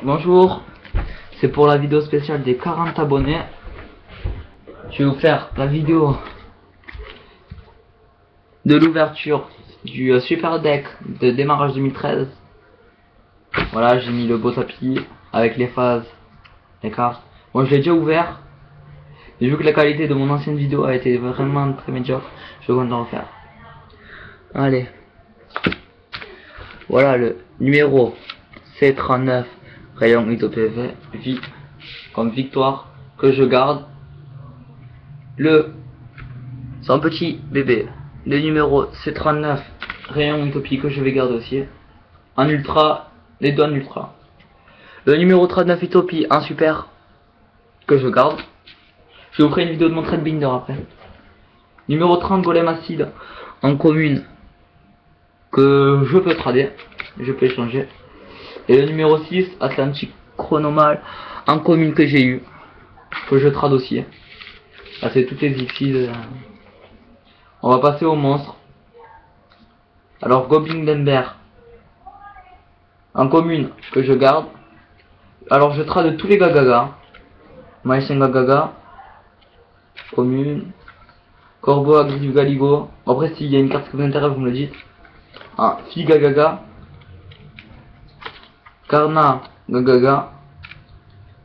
Bonjour, c'est pour la vidéo spéciale des 40 abonnés. Je vais vous faire la vidéo de l'ouverture du Super Deck de démarrage 2013. Voilà, j'ai mis le beau tapis avec les phases, les cartes. Moi je l'ai déjà ouvert, et vu que la qualité de mon ancienne vidéo a été vraiment très médiocre, je vais le refaire. Allez, voilà le numéro C39 rayon ITOPV vie comme victoire que je garde. Son petit bébé, le numéro C39 rayon utopie que je vais garder aussi en ultra, les douanes ultra. Le numéro 39 utopie en super que je garde. Je vous ferai une vidéo de mon trade binder après. Numéro 30 golem acide en commune que je peux trader, je peux échanger. Et le numéro 6 Atlantique chronomal en commune que j'ai eu, que je trade aussi. Là c'est toutes les Xyz. On va passer au monstre. Alors Goblin Denver en commune que je garde. Alors je trade tous les gagaga. Maïsenga gaga. Commune. Corbeau agressif galigo. Après s'il y a une carte qui vous intéresse vous me le dites. Ah, Figa gaga. Karna gagaga.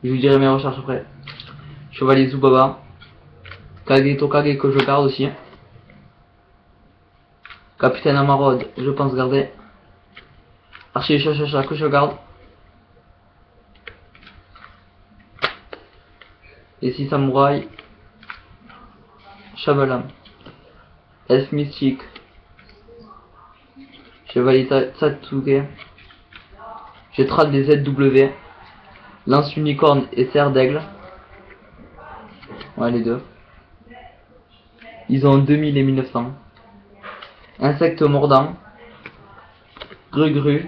Je vous dirai mes recherches après. Chevalier Zubaba. Kage Tokage que je garde aussi. Capitaine Amarod, je pense garder. Archer Chachacha que je garde. Et 6 samouraïs. Chavalam. Elf mystique. Chevalier Satsuge. Je trade des ZW. Lance unicorne et serre d'aigle. Ouais, les deux. Ils ont 2000 et 1900. Insecte mordant. Gru-gru.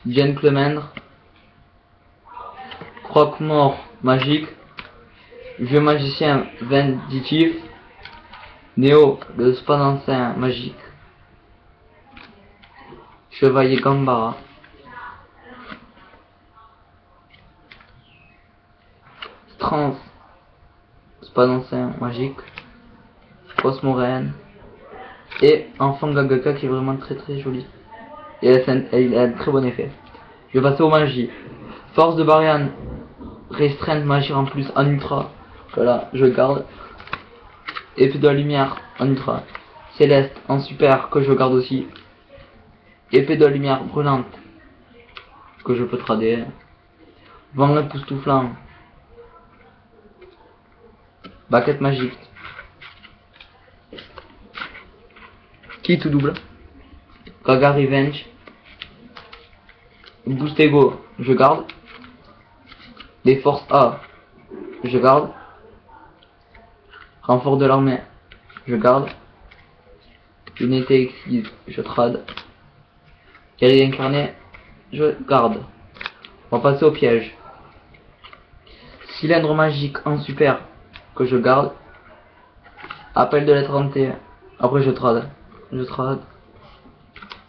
Gentlemendre. Croque-mort magique. Vieux magicien vindicatif. Néo, le spadensien magique. Chevalier Gambara. Trans, spadensien magique. Cosmoréenne. Et enfant Gagaka qui est vraiment très joli. Et elle a un très bon effet. Je vais passer aux magies. Force de Barian. Restreinte magie en plus en ultra. Voilà, je garde. Épée de la lumière en ultra. Céleste en super que je garde aussi. Épée de la lumière brûlante que je peux trader. Vent époustouflant. Baguette magique. Qui tout double. Gaga Revenge. Boost Ego, je garde. Les forces A, je garde. Renfort de l'armée, je garde. Unité exquise, je trade. Guerrier incarné, je garde. On va passer au piège. Cylindre magique en super que je garde. Appel de la 31. Après je trade. Je trade.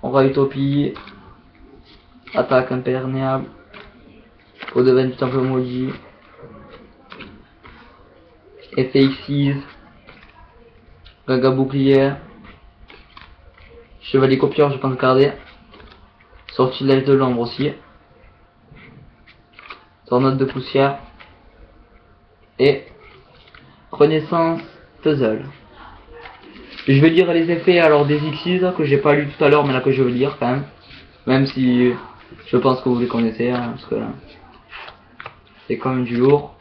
Aura utopie. Attaque imperméable. Au devant du temple maudit. Effet X6. Gaga bouclier. Chevalier copieur, je pense garder. Sortilège de l'ombre aussi. Tornade de poussière. Et Renaissance puzzle. Je vais lire les effets alors des X6 que j'ai pas lu tout à l'heure mais là que je veux lire quand même. Même si je pense que vous les connaissez hein, parce que c'est quand même du lourd.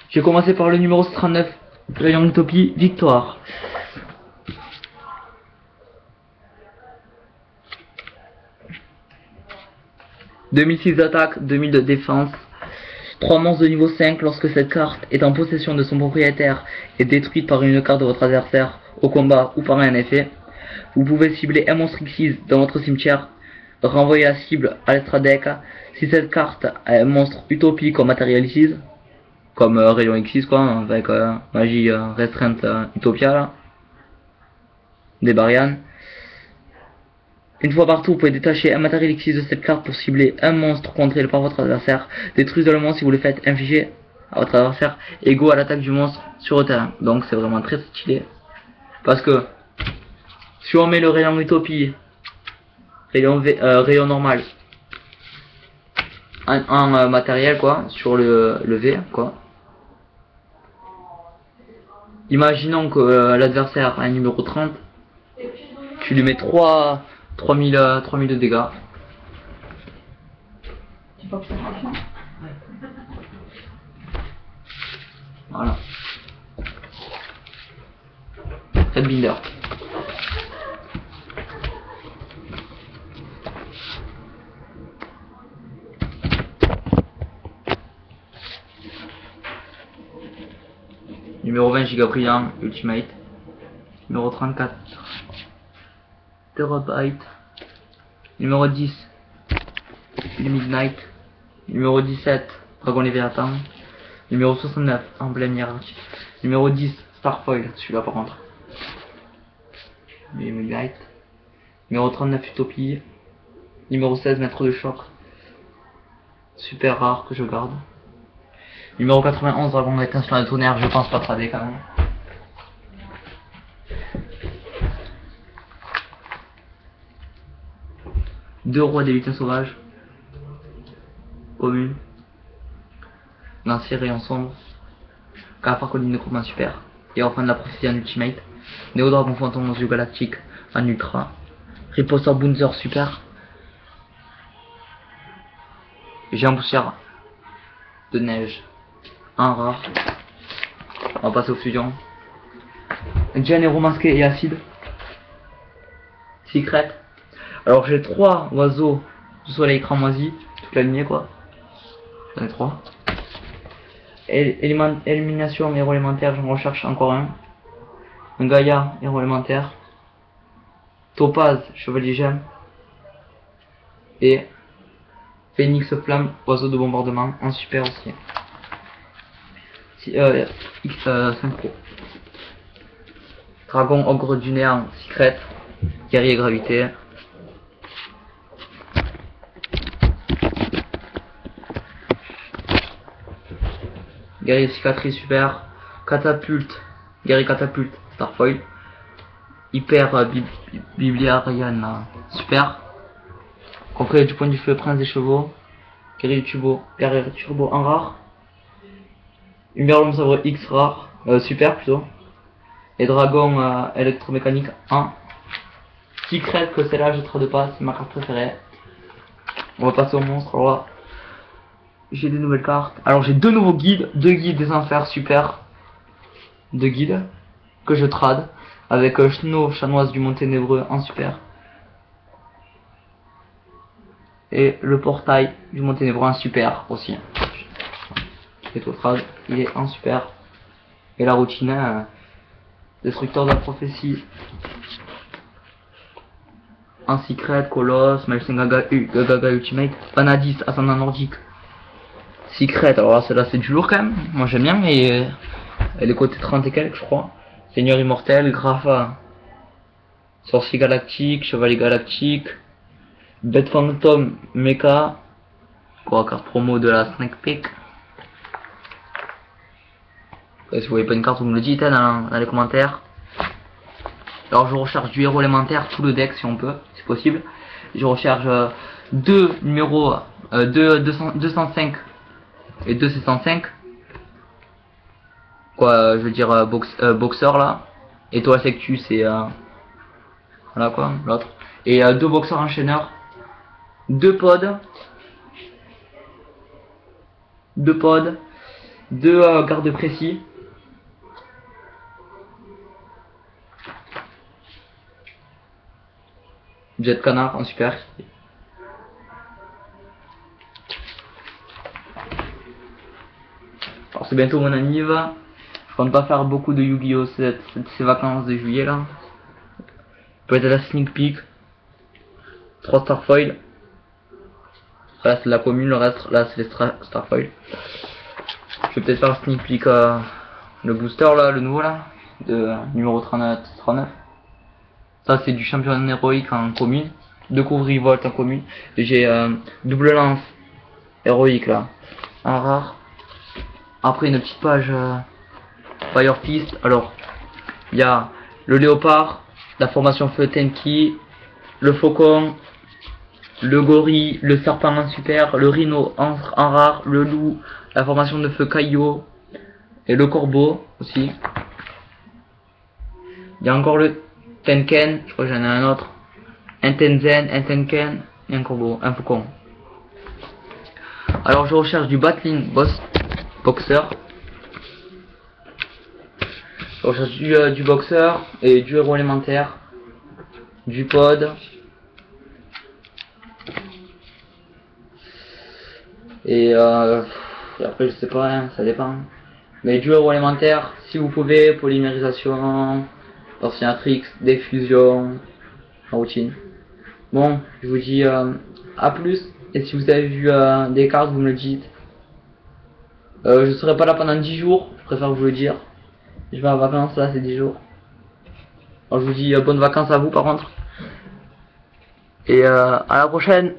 Je vais commencer par le numéro 39 rayon utopie victoire. « 2006 d'attaque, 2000 de défense, 3 monstres de niveau 5 lorsque cette carte est en possession de son propriétaire et détruite par une carte de votre adversaire au combat ou par un effet. Vous pouvez cibler un monstre X6 dans votre cimetière, renvoyer la cible à l'extra deck. Si cette carte a un monstre utopie comme matériel X6, comme rayon X6 quoi, avec magie restreinte Utopia là, des Barian. Une fois partout, vous pouvez détacher un matériel X de cette carte pour cibler un monstre contrôlé par votre adversaire. Détruisez le monstre si vous le faites infliger à votre adversaire égaux à l'attaque du monstre sur le terrain. Donc c'est vraiment très stylé. Parce que si on met le rayon Utopie, rayon normal, un matériel quoi, sur le V quoi. Imaginons que l'adversaire a un numéro 30, tu lui mets 3000 de dégâts. Voilà. Headbinder. Numéro 20 Giga Brillant Ultimate. Numéro 34 Terabyte. Numéro 10 Midnight. Numéro 17 Dragon Léviathan. Numéro 69 Emblème Hiérarchique. Numéro 10 Starfoil, celui-là par contre. Midnight. Numéro 39 Utopie. Numéro 16 Maître de Choc. Super rare que je garde. Numéro 91 Dragon d'étincelle de tonnerre, je pense pas trader quand même. Deux rois des lutins sauvages. Commune. Lancier rayon sombre. Cafard colline de combat super. Et enfin de la prophétie en ultimate. Néo dragon fantôme aux yeux galactiques en ultra. Riposter Bouncer super. Géant poussière de neige. Un rare. On va passer aux fusions. Gen héros masqué et acide. Secret. Alors j'ai 3 oiseaux du soleil cramoisi, toute la lignée quoi. J'en ai 3. Élimination héros élémentaire, j'en recherche encore un. Un Gaïa héros élémentaire. Topaz chevalier gemme. Et Phoenix flamme oiseau de bombardement, un super aussi. X5 Pro. Dragon ogre du néant secret. Guerrier gravité. Guerrier cicatrice super. Catapulte. Guerrier catapulte. Starfoil. Hyper Bibliarian super. Concret du point du feu, prince des chevaux. Guerrier turbo en rare. Hurlum sabre X rare. Super plutôt. Et dragon électromécanique 1. Secret que celle-là je trade pas, c'est ma carte préférée. On va passer au monstre. Alors j'ai des nouvelles cartes. Alors j'ai deux nouveaux guides, deux guides des enfers super. Deux guides que je trade avec Snow, chanoise du Mont Ténébreux en super. Et le portail du Mont Ténébreux en super aussi. Et tout trade, il est en super. Et la routine destructeur de la prophétie en secret, Colosse, Melting Gaga Ultimate, Vanadis, ascendant nordique. Secret, alors là celle-là c'est du lourd quand même, moi j'aime bien, et elle est côté 30 et quelques je crois. Seigneur immortel, Grapha, sorcier galactique, chevalier galactique, bête fantôme, mecha, quoi, carte promo de la Snake Peak. Si vous voyez pas une carte vous me le dites hein, dans les commentaires. Alors je recherche du héros élémentaire, tout le deck si on peut, c'est possible. Je recherche deux numéros 205 et 205. Quoi, je veux dire boxeur là. Étoile Sectus et voilà quoi, l'autre. Et deux boxeurs enchaîneurs. Deux pods. Deux gardes précis. Jet canard en super. Alors c'est bientôt mon anniv. Je compte pas faire beaucoup de Yu-Gi-Oh ces vacances de juillet là. Peut-être la sneak peek. 3 Starfoil. Là c'est la commune, le reste là c'est les Starfoil. Je vais peut-être faire un sneak peek le booster là, le nouveau là. De numéro 39. Ça c'est du champion héroïque en commune, 2 couvre-revolt en commune. J'ai double lance héroïque là, en rare. Après une petite page Fire Fist. Alors, il y a le léopard, la formation feu Tenki, le faucon, le gorille, le serpent en super, le rhino en rare, le loup, la formation de feu Kaio, et le corbeau aussi. Il y a encore le Tenken, je crois que j'en ai un autre. Un Tenzen, un Tenken, et un corbeau, un faucon. Alors je recherche du Battling Boxer. Je recherche du boxeur et du héros élémentaire, du pod. Et après je sais pas, hein, ça dépend. Mais du héros élémentaire, si vous pouvez, polymérisation, Torsionatrix, diffusion, routine. Bon, je vous dis à plus. Et si vous avez vu des cartes, vous me le dites. Je serai pas là pendant 10 jours, je préfère vous le dire. Je vais en vacances là, c'est 10 jours. Alors je vous dis bonnes vacances à vous par contre. Et à la prochaine.